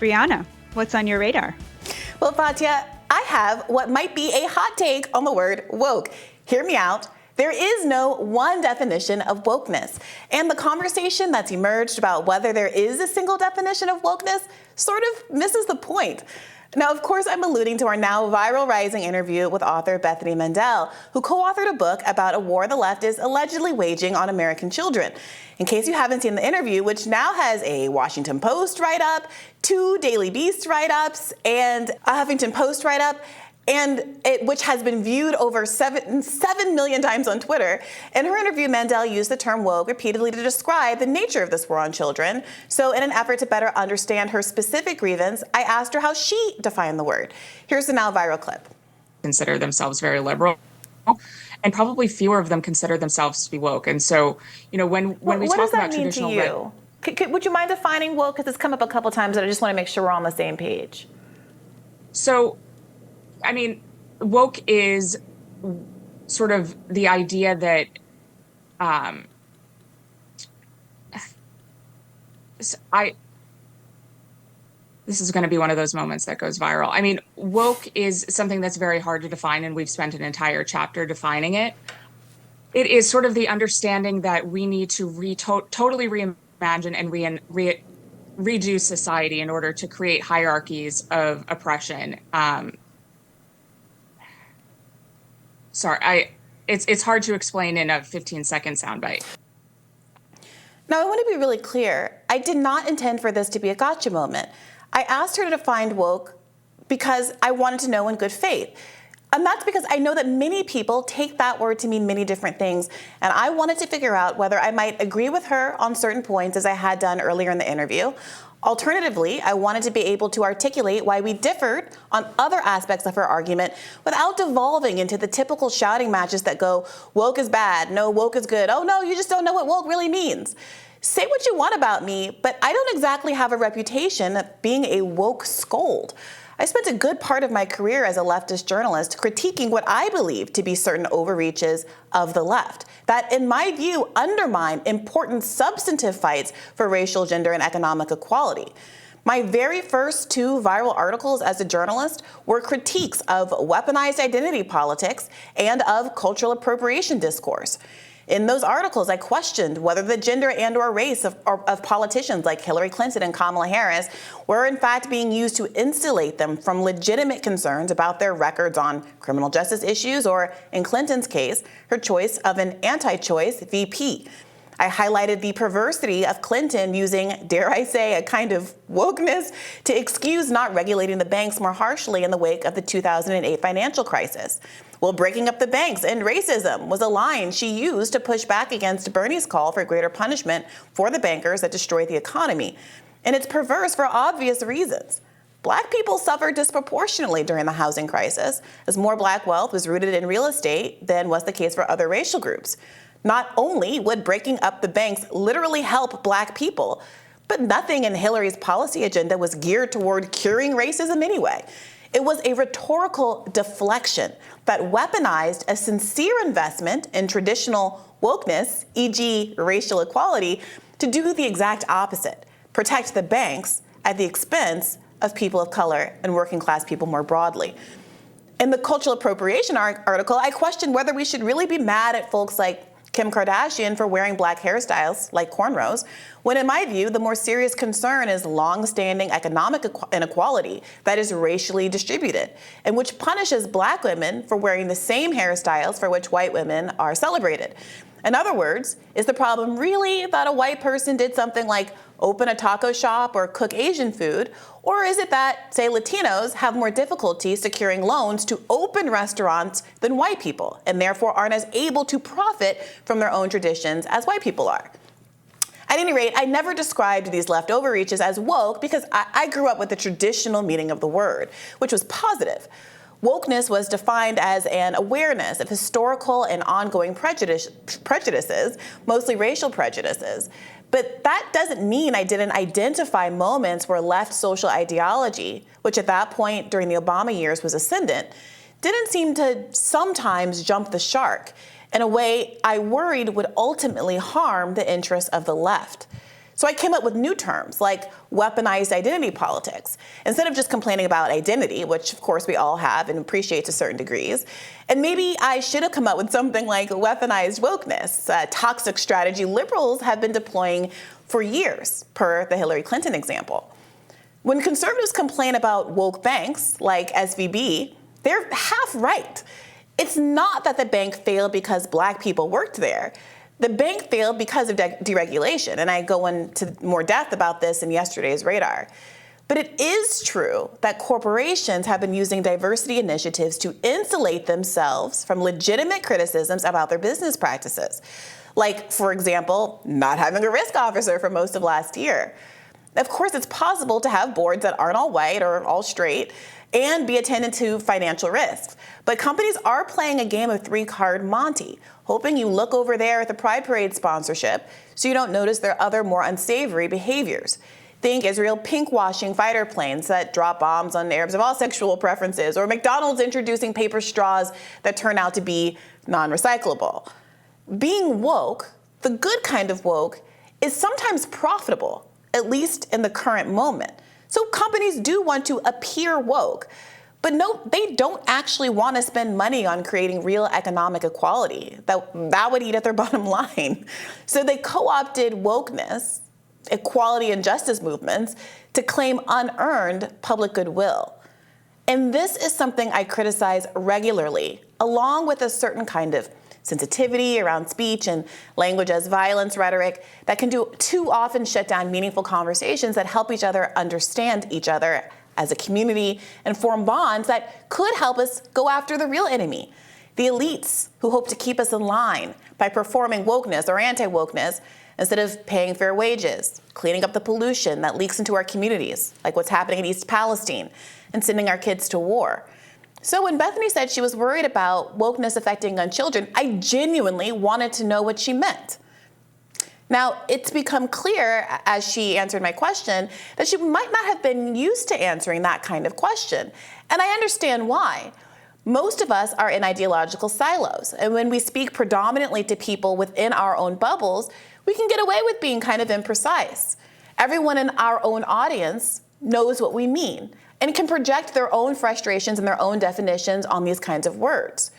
Briahna, what's on your radar? Well, Fatia, I have what might be a hot take on the word woke. Hear me out. There is no one definition of wokeness. And the conversation that's emerged about whether there is a single definition of wokeness sort of misses the point. Now, of course, I'm alluding to our now viral rising interview with author Bethany Mandel, who co-authored a book about a war the left is allegedly waging on American children. In case you haven't seen the interview, which now has a Washington Post write-up, 2 Daily Beast write-ups, and a Huffington Post write-up, which has been viewed over 7 million times on Twitter. In her interview, Mandel used the term woke repeatedly to describe the nature of this war on children. So in an effort to better understand her specific grievance, I asked her how she defined the word. Here's the now viral clip. Consider themselves very liberal, and probably fewer of them consider themselves to be woke. And so, when we talk about traditional... What does that mean to you? Would you mind defining woke? Because it's come up a couple times, and I just want to make sure we're on the same page. So, woke is sort of the idea that this is going to be one of those moments that goes viral. Woke is something that's very hard to define, and we've spent an entire chapter defining it. It is sort of the understanding that we need to totally reimagine and redo society in order to create hierarchies of oppression. It's hard to explain in a 15-second soundbite. Now, I want to be really clear. I did not intend for this to be a gotcha moment. I asked her to define woke because I wanted to know in good faith. And that's because I know that many people take that word to mean many different things. And I wanted to figure out whether I might agree with her on certain points, as I had done earlier in the interview. Alternatively, I wanted to be able to articulate why we differed on other aspects of her argument without devolving into the typical shouting matches that go, woke is bad, no, woke is good, oh no, you just don't know what woke really means. Say what you want about me, but I don't exactly have a reputation of being a woke scold. I spent a good part of my career as a leftist journalist critiquing what I believe to be certain overreaches of the left that, in my view, undermine important substantive fights for racial, gender, and economic equality. My very first 2 viral articles as a journalist were critiques of weaponized identity politics and of cultural appropriation discourse. In those articles, I questioned whether the gender and/or race of politicians like Hillary Clinton and Kamala Harris were in fact being used to insulate them from legitimate concerns about their records on criminal justice issues, or in Clinton's case, her choice of an anti-choice VP. I highlighted the perversity of Clinton using, dare I say, a kind of wokeness to excuse not regulating the banks more harshly in the wake of the 2008 financial crisis. Well, breaking up the banks and racism was a line she used to push back against Bernie's call for greater punishment for the bankers that destroyed the economy. And it's perverse for obvious reasons. Black people suffered disproportionately during the housing crisis, as more black wealth was rooted in real estate than was the case for other racial groups. Not only would breaking up the banks literally help black people, but nothing in Hillary's policy agenda was geared toward curing racism anyway. It was a rhetorical deflection that weaponized a sincere investment in traditional wokeness, e.g. racial equality, to do the exact opposite, protect the banks at the expense of people of color and working class people more broadly. In the cultural appropriation article, I questioned whether we should really be mad at folks like Kim Kardashian for wearing black hairstyles like cornrows, when in my view, the more serious concern is long-standing economic inequality that is racially distributed, and which punishes black women for wearing the same hairstyles for which white women are celebrated. In other words, is the problem really that a white person did something like open a taco shop or cook Asian food? Or is it that, say, Latinos have more difficulty securing loans to open restaurants than white people, and therefore aren't as able to profit from their own traditions as white people are? At any rate, I never described these left overreaches as woke because I grew up with the traditional meaning of the word, which was positive. Wokeness was defined as an awareness of historical and ongoing prejudices, mostly racial prejudices. But that doesn't mean I didn't identify moments where left social ideology, which at that point during the Obama years was ascendant, didn't seem to sometimes jump the shark in a way I worried would ultimately harm the interests of the left. So I came up with new terms like weaponized identity politics, instead of just complaining about identity, which of course we all have and appreciate to certain degrees. And maybe I should have come up with something like weaponized wokeness, a toxic strategy liberals have been deploying for years, per the Hillary Clinton example. When conservatives complain about woke banks like SVB, they're half right. It's not that the bank failed because black people worked there. The bank failed because of deregulation, and I go into more depth about this in yesterday's Radar. But it is true that corporations have been using diversity initiatives to insulate themselves from legitimate criticisms about their business practices. Like, for example, not having a risk officer for most of last year. Of course, it's possible to have boards that aren't all white or all straight and be attendant to financial risks. But companies are playing a game of three-card Monte, hoping you look over there at the Pride Parade sponsorship so you don't notice their other more unsavory behaviors. Think Israel pinkwashing fighter planes that drop bombs on Arabs of all sexual preferences, or McDonald's introducing paper straws that turn out to be non-recyclable. Being woke, the good kind of woke, is sometimes profitable, at least in the current moment. So companies do want to appear woke, but no, they don't actually want to spend money on creating real economic equality. That would eat at their bottom line. So they co-opted wokeness, equality and justice movements to claim unearned public goodwill. And this is something I criticize regularly, along with a certain kind of sensitivity around speech and language as violence rhetoric that can too often shut down meaningful conversations that help each other understand each other as a community and form bonds that could help us go after the real enemy, the elites who hope to keep us in line by performing wokeness or anti-wokeness instead of paying fair wages, cleaning up the pollution that leaks into our communities, like what's happening in East Palestine, and sending our kids to war. So when Bethany said she was worried about wokeness affecting young children, I genuinely wanted to know what she meant. Now, it's become clear as she answered my question that she might not have been used to answering that kind of question. And I understand why. Most of us are in ideological silos. And when we speak predominantly to people within our own bubbles, we can get away with being kind of imprecise. Everyone in our own audience knows what we mean and can project their own frustrations and their own definitions on these kinds of words.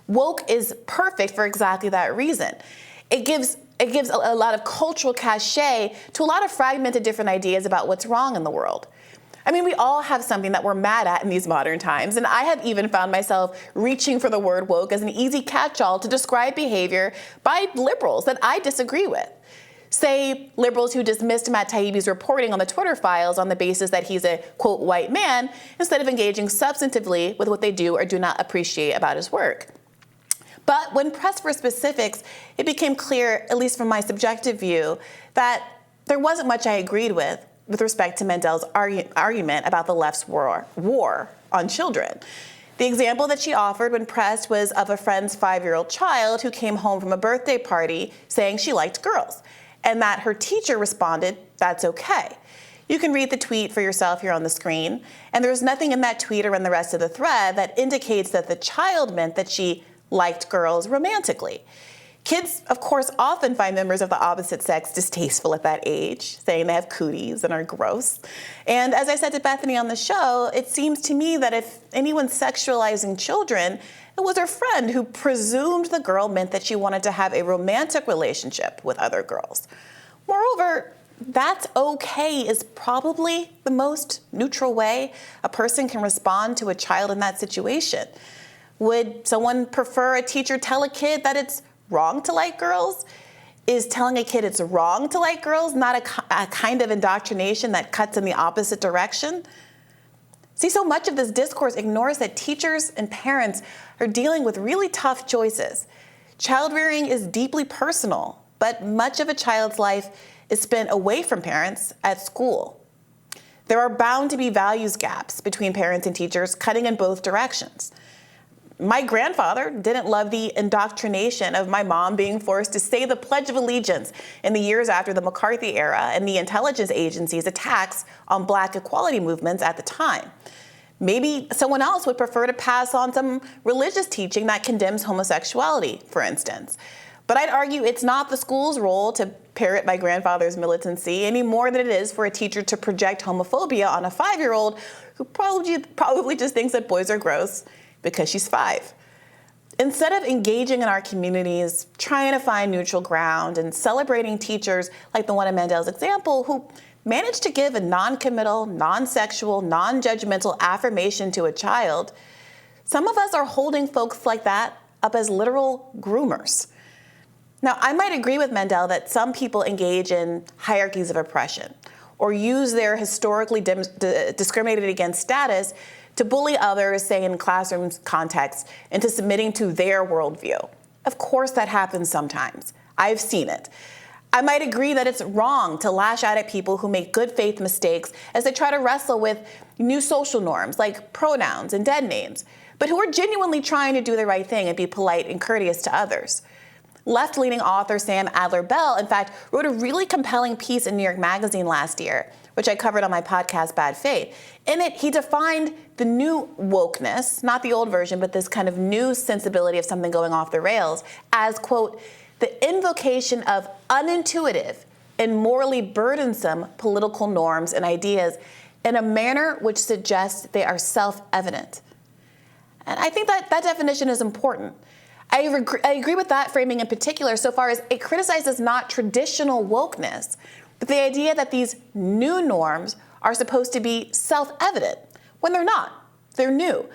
Woke is perfect for exactly that reason. It gives a lot of cultural cachet to a lot of fragmented different ideas about what's wrong in the world. I mean, we all have something that we're mad at in these modern times, and I have even found myself reaching for the word woke as an easy catch-all to describe behavior by liberals that I disagree with. Say, liberals who dismissed Matt Taibbi's reporting on the Twitter files on the basis that he's a, quote, white man, instead of engaging substantively with what they do or do not appreciate about his work. But when pressed for specifics, it became clear, at least from my subjective view, that there wasn't much I agreed with respect to Mandel's argument about the left's war on children. The example that she offered when pressed was of a friend's 5-year-old child who came home from a birthday party saying she liked girls, and that her teacher responded, "That's okay." You can read the tweet for yourself here on the screen, and there's nothing in that tweet or in the rest of the thread that indicates that the child meant that she liked girls romantically. Kids, of course, often find members of the opposite sex distasteful at that age, saying they have cooties and are gross. And as I said to Bethany on the show, it seems to me that if anyone's sexualizing children, it was her friend who presumed the girl meant that she wanted to have a romantic relationship with other girls. Moreover, "that's okay" is probably the most neutral way a person can respond to a child in that situation. Would someone prefer a teacher tell a kid that it's wrong to like girls? Is telling a kid it's wrong to like girls not a kind of indoctrination that cuts in the opposite direction? See, so much of this discourse ignores that teachers and parents are dealing with really tough choices. Child rearing is deeply personal, but much of a child's life is spent away from parents at school. There are bound to be values gaps between parents and teachers cutting in both directions. My grandfather didn't love the indoctrination of my mom being forced to say the Pledge of Allegiance in the years after the McCarthy era and the intelligence agency's attacks on Black equality movements at the time. Maybe someone else would prefer to pass on some religious teaching that condemns homosexuality, for instance. But I'd argue it's not the school's role to parrot my grandfather's militancy any more than it is for a teacher to project homophobia on a 5-year-old who probably just thinks that boys are gross because she's 5. Instead of engaging in our communities, trying to find neutral ground and celebrating teachers like the one in Mandel's example who managed to give a non-committal, non-sexual, non-judgmental affirmation to a child, some of us are holding folks like that up as literal groomers. Now, I might agree with Mandel that some people engage in hierarchies of oppression or use their historically discriminated against status to bully others, say in classroom contexts, into submitting to their worldview. Of course that happens sometimes. I've seen it. I might agree that it's wrong to lash out at people who make good faith mistakes as they try to wrestle with new social norms like pronouns and dead names, but who are genuinely trying to do the right thing and be polite and courteous to others. Left-leaning author Sam Adler-Bell, in fact, wrote a really compelling piece in New York Magazine last year, which I covered on my podcast, Bad Faith. In it, he defined the new wokeness, not the old version, but this kind of new sensibility of something going off the rails, as, quote, the invocation of unintuitive and morally burdensome political norms and ideas in a manner which suggests they are self-evident. And I think that definition is important. I agree with that framing in particular so far as it criticizes not traditional wokeness, but the idea that these new norms are supposed to be self-evident when they're not. They're new.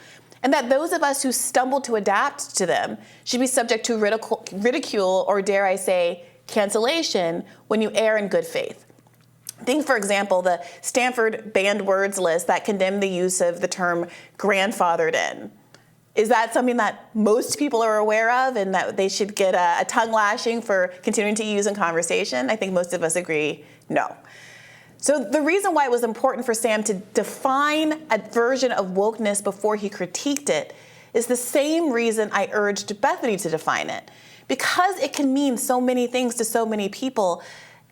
And that those of us who stumble to adapt to them should be subject to ridicule or, dare I say, cancellation when you err in good faith. Think, for example, the Stanford banned words list that condemned the use of the term grandfathered in. Is that something that most people are aware of and that they should get a tongue lashing for continuing to use in conversation? I think most of us agree no. So the reason why it was important for Sam to define a version of wokeness before he critiqued it is the same reason I urged Bethany to define it. Because it can mean so many things to so many people,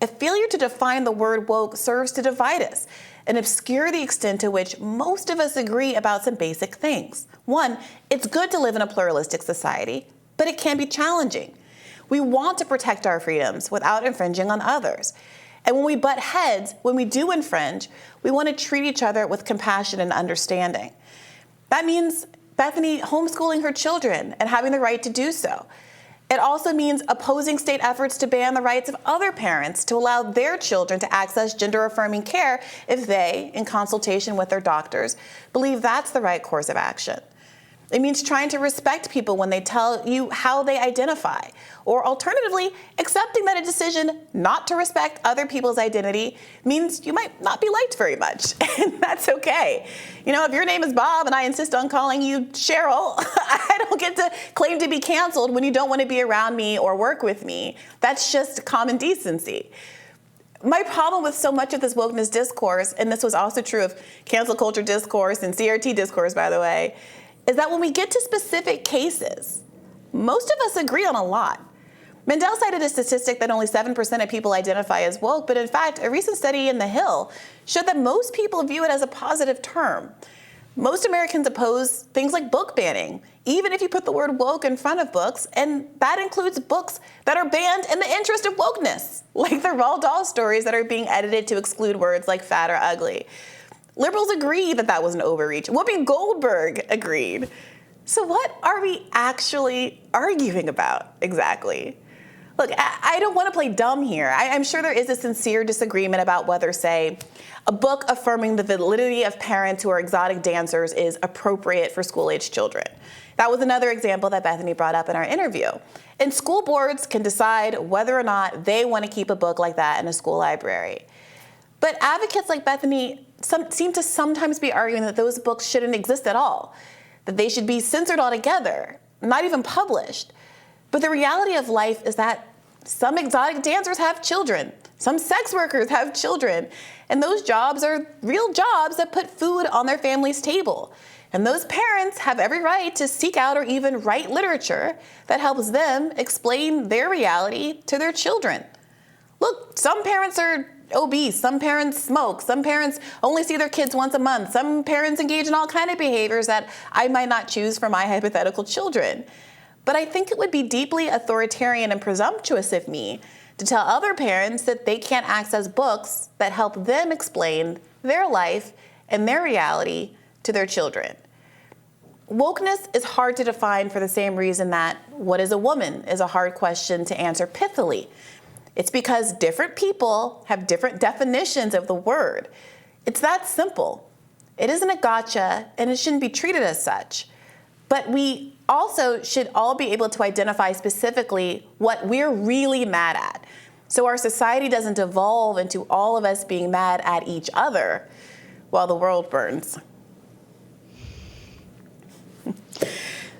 a failure to define the word woke serves to divide us and obscure the extent to which most of us agree about some basic things. One, it's good to live in a pluralistic society, but it can be challenging. We want to protect our freedoms without infringing on others. And when we butt heads, when we do infringe, we want to treat each other with compassion and understanding. That means Bethany homeschooling her children and having the right to do so. It also means opposing state efforts to ban the rights of other parents to allow their children to access gender-affirming care if they, in consultation with their doctors, believe that's the right course of action. It means trying to respect people when they tell you how they identify, or alternatively, accepting that a decision not to respect other people's identity means you might not be liked very much, and that's okay. You know, if your name is Bob and I insist on calling you Cheryl, I don't get to claim to be canceled when you don't want to be around me or work with me. That's just common decency. My problem with so much of this wokeness discourse, and this was also true of cancel culture discourse and CRT discourse, by the way, is that when we get to specific cases, most of us agree on a lot. Mandel cited a statistic that only 7% of people identify as woke, but in fact, a recent study in The Hill showed that most people view it as a positive term. Most Americans oppose things like book banning, even if you put the word woke in front of books, and that includes books that are banned in the interest of wokeness, like the Roald Dahl stories that are being edited to exclude words like fat or ugly. Liberals agree that that was an overreach. Whoopi Goldberg agreed. So what are we actually arguing about exactly? Look, I don't want to play dumb here. I'm sure there is a sincere disagreement about whether, say, a book affirming the validity of parents who are exotic dancers is appropriate for school-age children. That was another example that Bethany brought up in our interview. And school boards can decide whether or not they want to keep a book like that in a school library. But advocates like Bethany seem to sometimes be arguing that those books shouldn't exist at all, that they should be censored altogether, not even published. But the reality of life is that some exotic dancers have children, some sex workers have children, and those jobs are real jobs that put food on their family's table. And those parents have every right to seek out or even write literature that helps them explain their reality to their children. Look, some parents are obese, some parents smoke, some parents only see their kids once a month, some parents engage in all kinds of behaviors that I might not choose for my hypothetical children. But I think it would be deeply authoritarian and presumptuous of me to tell other parents that they can't access books that help them explain their life and their reality to their children. Wokeness is hard to define for the same reason that what is a woman is a hard question to answer pithily. It's because different people have different definitions of the word. It's that simple. It isn't a gotcha, and it shouldn't be treated as such. But we also should all be able to identify specifically what we're really mad at, so our society doesn't devolve into all of us being mad at each other while the world burns.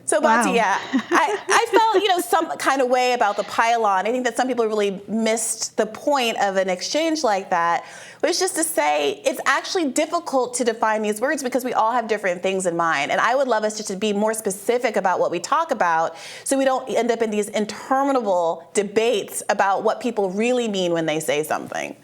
So, Bati, yeah, I felt, some kind of way about the pylon. I think that some people really missed the point of an exchange like that, which is to say it's actually difficult to define these words because we all have different things in mind. And I would love us just to be more specific about what we talk about so we don't end up in these interminable debates about what people really mean when they say something.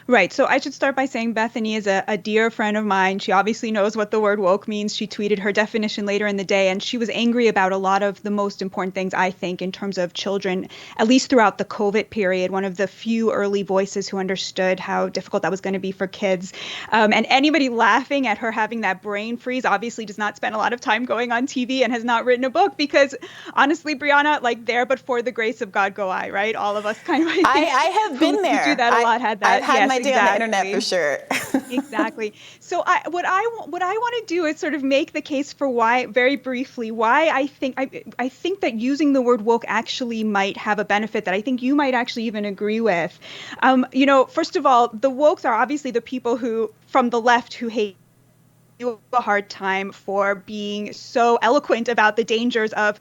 Right. So I should start by saying Bethany is a dear friend of mine. She obviously knows what the word woke means. She tweeted her definition later in the day, and she was angry about a lot of the most important things, I think, in terms of children, at least throughout the COVID period, one of the few early voices who understood how difficult that was going to be for kids. And anybody laughing at her having that brain freeze obviously does not spend a lot of time going on TV and has not written a book because honestly, Briahna, like there, but for the grace of God go I, right? All of us kind of, I have been there. Who do that a lot had that. I've had Yes, my day on the internet for sure. Exactly. So what I want to do is sort of make the case for why, very briefly, why I think that using the word woke actually might have a benefit that I think you might actually even agree with. First of all, the wokes are obviously the people who from the left who hate you a hard time for being so eloquent about the dangers of,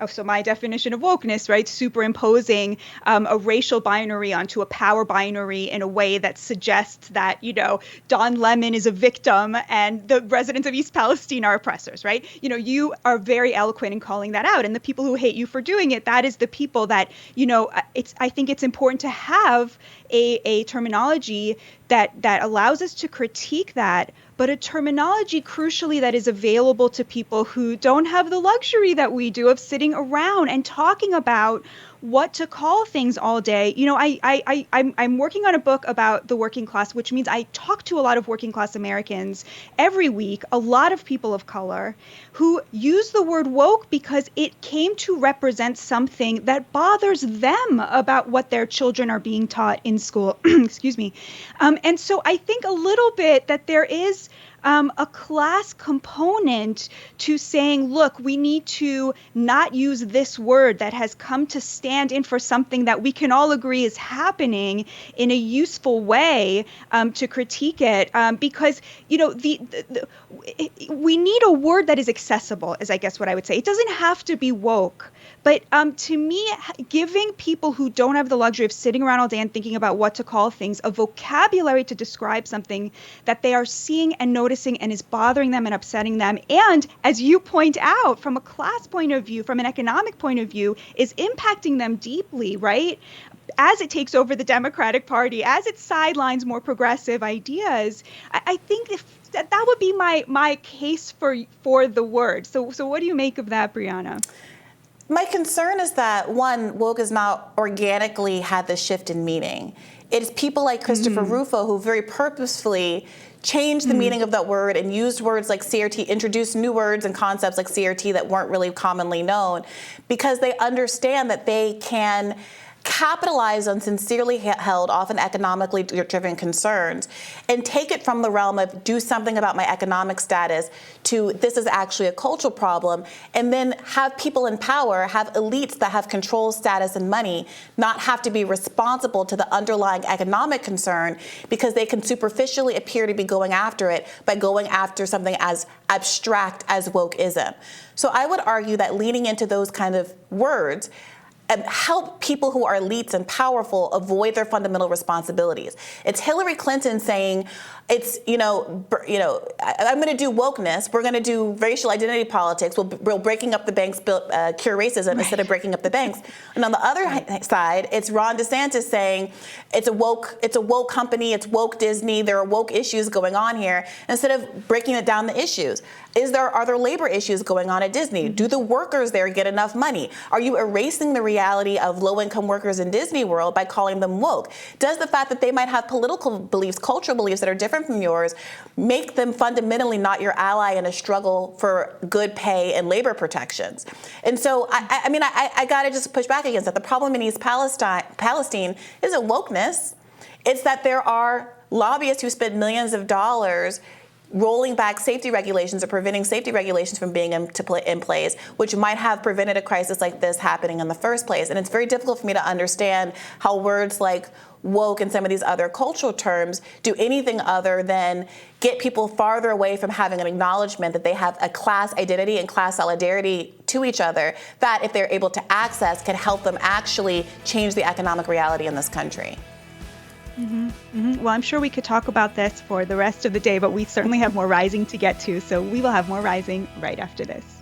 so my definition of wokeness, right, superimposing a racial binary onto a power binary in a way that suggests that, Don Lemon is a victim and the residents of East Palestine are oppressors, right? You are very eloquent in calling that out. And the people who hate you for doing it, that is the people that, I think it's important to have a terminology that allows us to critique that, but a terminology crucially that is available to people who don't have the luxury that we do of sitting around and talking about what to call things all day. I'm working on a book about the working class, which means I talk to a lot of working class Americans every week, a lot of people of color who use the word woke because it came to represent something that bothers them about what their children are being taught in school. Excuse me. And so I think a little bit that there is a class component to saying, look, we need to not use this word that has come to stand in for something that we can all agree is happening in a useful way to critique it, because, we need a word that is accessible, is I guess what I would say. It doesn't have to be woke. But to me, giving people who don't have the luxury of sitting around all day and thinking about what to call things a vocabulary to describe something that they are seeing and noticing and is bothering them and upsetting them, and as you point out, from a class point of view, from an economic point of view, is impacting them deeply, right? As it takes over the Democratic Party, as it sidelines more progressive ideas, I think that would be my case for the word. So what do you make of that, Briahna? My concern is that, one, woke has not organically had this shift in meaning. It's people like Christopher Rufo who very purposefully changed the meaning of that word and used words like CRT, introduced new words and concepts like CRT that weren't really commonly known, because they understand that they can capitalize on sincerely held, often economically driven concerns and take it from the realm of do something about my economic status to this is actually a cultural problem, and then have people in power, have elites that have control, status, and money not have to be responsible to the underlying economic concern because they can superficially appear to be going after it by going after something as abstract as wokeism. So I would argue that leaning into those kind of words help people who are elites and powerful avoid their fundamental responsibilities. It's Hillary Clinton saying, it's, I'm going to do wokeness. We're going to do racial identity politics. We're breaking up the banks, cure racism instead of breaking up the banks. And on the other side, it's Ron DeSantis saying it's a woke company, it's woke Disney. There are woke issues going on here. Instead of breaking it down the issues, are there labor issues going on at Disney? Do the workers there get enough money? Are you erasing the reality of low-income workers in Disney World by calling them woke? Does the fact that they might have political beliefs, cultural beliefs that are different from yours, make them fundamentally not your ally in a struggle for good pay and labor protections? And so, I got to just push back against that. The problem in East Palestine isn't wokeness. It's that there are lobbyists who spend millions of dollars rolling back safety regulations or preventing safety regulations from being in place, which might have prevented a crisis like this happening in the first place. And it's very difficult for me to understand how words like woke and some of these other cultural terms do anything other than get people farther away from having an acknowledgement that they have a class identity and class solidarity to each other that, if they're able to access, can help them actually change the economic reality in this country. Well, I'm sure we could talk about this for the rest of the day, but we certainly have more rising to get to. So we will have more rising right after this.